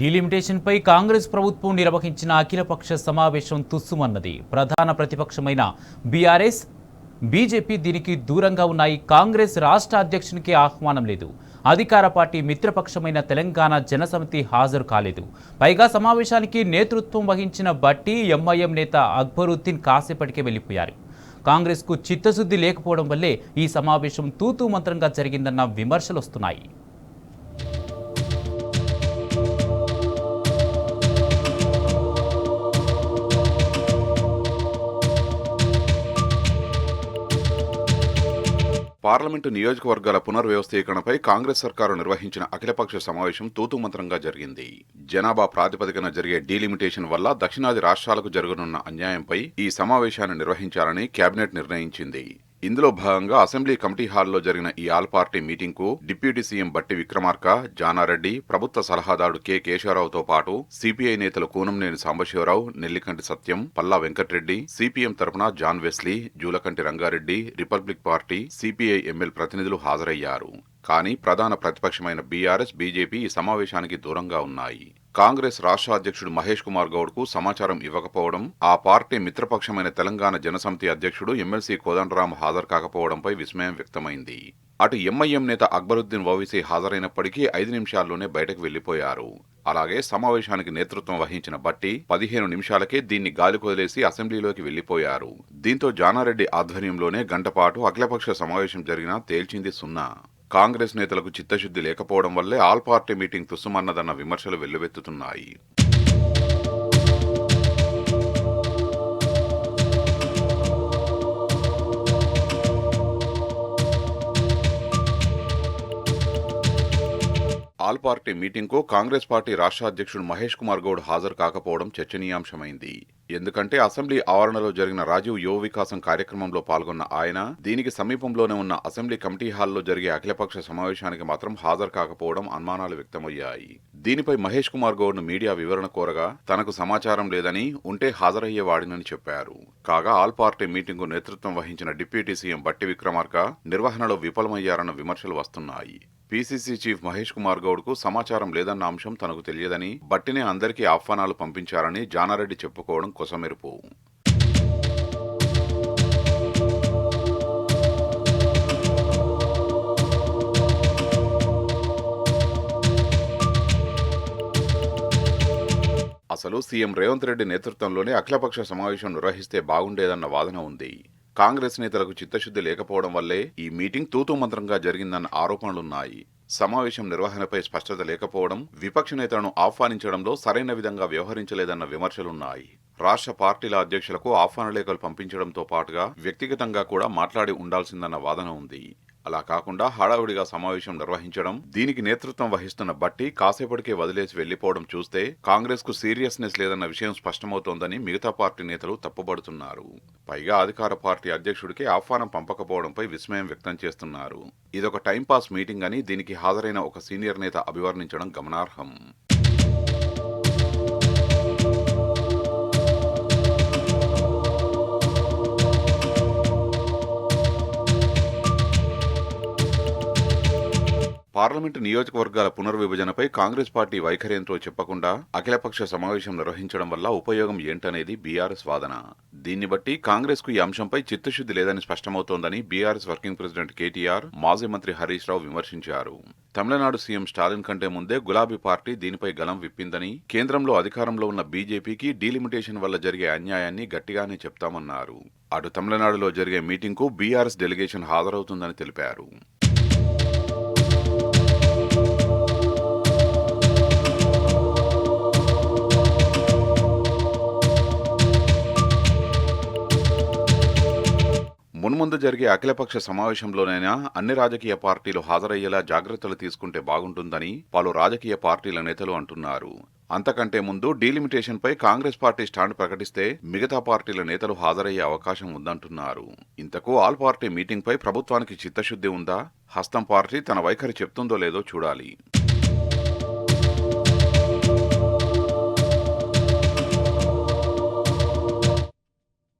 డీలిమిటేషన్పై కాంగ్రెస్ ప్రభుత్వం నిర్వహించిన అఖిలపక్ష సమావేశం తుస్సుమన్నది. ప్రధాన ప్రతిపక్షమైన బీఆర్ఎస్, బీజేపీ దీనికి దూరంగా ఉన్నాయి. కాంగ్రెస్ రాష్ట్ర అధ్యక్షునికి ఆహ్వానం లేదు. అధికార పార్టీ మిత్రపక్షమైన తెలంగాణ జనసమితి హాజరు కాలేదు. పైగా సమావేశానికి నేతృత్వం వహించిన బట్టి ఎంఐఎం నేత అక్బరుద్దీన్ కాసేపటికే వెళ్లిపోయారు. కాంగ్రెస్కు చిత్తశుద్ధి లేకపోవడం వల్లే ఈ సమావేశం తూతూ మంత్రంగా జరిగిందన్న విమర్శలు వస్తున్నాయి. పార్లమెంటు నియోజకవర్గాల పునర్వ్యవస్థీకరణపై కాంగ్రెస్ సర్కారు నిర్వహించిన అఖిలపక్ష సమావేశం తూతుమంత్రంగా జరిగింది. జనాభా ప్రాతిపదికన జరిగే డీలిమిటేషన్ వల్ల దక్షిణాది రాష్ట్రాలకు జరగనున్న అన్యాయంపై ఈ సమావేశాన్ని నిర్వహించాలని కేబినెట్ నిర్ణయించింది. ఇందులో భాగంగా అసెంబ్లీ కమిటీ హాల్లో జరిగిన ఈ ఆల్ పార్టీ మీటింగ్ కు డిప్యూటీ సీఎం బట్టి విక్రమార్క, జానారెడ్డి, ప్రభుత్వ సలహాదారుడు కె కేశవరావుతో పాటు సిపిఐ నేతలు కూనంనేని సాంబశివరావు, నెల్లికంటి సత్యం, పల్లా వెంకట్రెడ్డి, సిపిఎం తరపున John Wesley, Julakanti Rangareddy, republic party, CPI ML ప్రతినిధులు హాజరయ్యారు. కానీ ప్రధాన ప్రతిపక్షమైన బీఆర్ఎస్, బీజేపీ ఈ సమావేశానికి దూరంగా ఉన్నాయి. కాంగ్రెస్ రాష్ట్ర అధ్యక్షుడు మహేష్ కుమార్ గౌడ్ కు సమాచారం ఇవ్వకపోవడం, ఆ పార్టీ మిత్రపక్షమైన తెలంగాణ జనసమితి అధ్యక్షుడు ఎమ్మెల్సీ కోదండరాం హాజరు కాకపోవడంపై విస్మయం వ్యక్తమైంది. అటు ఎంఐఎం నేత అక్బరుద్దీన్ ఓవైసీ హాజరైనప్పటికీ 5 నిమిషాల్లోనే బయటకు వెళ్లిపోయారు. అలాగే సమావేశానికి నేతృత్వం వహించిన బట్టి 15 నిమిషాలకే దీన్ని గాలికొదిలేసి అసెంబ్లీలోకి వెళ్లిపోయారు. దీంతో జానారెడ్డి ఆధ్వర్యంలోనే గంటపాటు అఖిలపక్ష సమావేశం జరిగినా తేల్చింది సున్నా. కాంగ్రెస్ నేతలకు చిత్తశుద్ధి లేకపోవడం వల్లే ఆల్ పార్టీ మీటింగ్ తుస్సుమన్నదన్న విమర్శలు వెల్లువెత్తుతున్నాయి. ఆల్ పార్టీ మీటింగ్ కు కాంగ్రెస్ పార్టీ రాష్ట్ర అధ్యక్షుడు మహేష్ కుమార్ గౌడ్ హాజరు కాకపోవడం చర్చనీయాంశమైంది. ఎందుకంటే అసెంబ్లీ ఆవరణలో జరిగిన రాజీవ్ యువ వికాసం కార్యక్రమంలో పాల్గొన్న ఆయన దీనికి సమీపంలోనే ఉన్న అసెంబ్లీ కమిటీ హాల్లో జరిగే అఖిలపక్ష సమావేశానికి మాత్రం హాజరు కాకపోవడం అనుమానాలు వ్యక్తమయ్యాయి. దీనిపై మహేష్ కుమార్ గౌడ్ ను మీడియా వివరణ కోరగా తనకు సమాచారం లేదని, ఉంటే హాజరయ్యేవాడినని చెప్పారు. కాగా ఆల్ పార్టీ మీటింగ్ కు నేతృత్వం వహించిన డిప్యూటీ సీఎం బట్టి విక్రమార్క నిర్వహణలో విఫలమయ్యారన్న విమర్శలు వస్తున్నాయి. పీసీసీ చీఫ్ మహేష్ కుమార్ గౌడ్ కు సమాచారం లేదన్న అంశం తనకు తెలియదని, బట్టినే అందరికీ ఆహ్వానాలు పంపించారని జానారెడ్డి చెప్పుకోవడం కొసమెరుపు. అసలు సీఎం రేవంత్ రెడ్డి నేతృత్వంలోనే అఖిలపక్ష సమావేశం నిర్వహిస్తే బాగుండేదన్న వాదన ఉంది. కాంగ్రెస్ నేతలకు చిత్తశుద్ధి లేకపోవడం వల్లే ఈ మీటింగ్ తూతూ మంత్రంగా జరిగిందన్న ఆరోపణలున్నాయి. సమావేశం నిర్వహణపై స్పష్టత లేకపోవడం, విపక్ష నేతలను ఆహ్వానించడంలో సరైన విధంగా వ్యవహరించలేదన్న విమర్శలున్నాయి. రాష్ట్ర పార్టీల అధ్యక్షులకు ఆహ్వాన లేఖలు పంపించడంతో పాటుగా వ్యక్తిగతంగా కూడా మాట్లాడి ఉండాల్సిందన్న వాదన ఉంది. అలా కాకుండా హడావుడిగా సమావేశం నిర్వహించడం, దీనికి నేతృత్వం వహిస్తున్న బట్టి కాసేపటికే వదిలేసి వెళ్లిపోవడం చూస్తే కాంగ్రెస్ కు సీరియస్నెస్ లేదన్న విషయం స్పష్టమవుతోందని మిగతా పార్టీ నేతలు తప్పుబడుతున్నారు. పైగా అధికార పార్టీ అధ్యక్షుడికి ఆహ్వానం పంపకపోవడంపై విస్మయం వ్యక్తం చేస్తున్నారు. ఇదొక టైంపాస్ మీటింగ్ అని దీనికి హాజరైన ఒక సీనియర్ నేత అభివర్ణించడం గమనార్హం. పార్లమెంటు నియోజకవర్గాల పునర్విభజనపై కాంగ్రెస్ పార్టీ వైఖరేంతో చెప్పకుండా అఖిలపక్ష సమావేశం నిర్వహించడం వల్ల ఉపయోగం ఏంటనేది బీఆర్ఎస్ వాదన. దీన్ని బట్టి కాంగ్రెస్ కు ఈ అంశంపై చిత్తశుద్ధి లేదని స్పష్టమవుతోందని బీఆర్ఎస్ వర్కింగ్ ప్రెసిడెంట్ కేటీఆర్, మాజీ మంత్రి హరీష్ రావు విమర్శించారు. తమిళనాడు సీఎం స్టాలిన్ కంటే ముందే గులాబీ పార్టీ దీనిపై గలం విప్పిందని, కేంద్రంలో అధికారంలో ఉన్న బీజేపీకి డీలిమిటేషన్ వల్ల జరిగే అన్యాయాన్ని గట్టిగానే చెప్తామన్నారు. అటు తమిళనాడులో జరిగే మీటింగ్ కు బీఆర్ఎస్ డెలిగేషన్ హాజరవుతుందని తెలిపారు. మున్ముందు జరిగే అఖిలపక్ష సమావేశంలోనైనా అన్ని రాజకీయ పార్టీలు హాజరయ్యేలా జాగ్రత్తలు తీసుకుంటే బాగుంటుందని పలు రాజకీయ పార్టీల నేతలు అంటున్నారు. అంతకంటే ముందు డీలిమిటేషన్పై కాంగ్రెస్ పార్టీ స్టాండ్ ప్రకటిస్తే మిగతా పార్టీల నేతలు హాజరయ్యే అవకాశం ఉందంటున్నారు. ఇంతకు ఆల్ పార్టీ మీటింగ్పై ప్రభుత్వానికి చిత్తశుద్ధి ఉందా? హస్తం పార్టీ తన వైఖరి చెప్తుందో లేదో చూడాలి.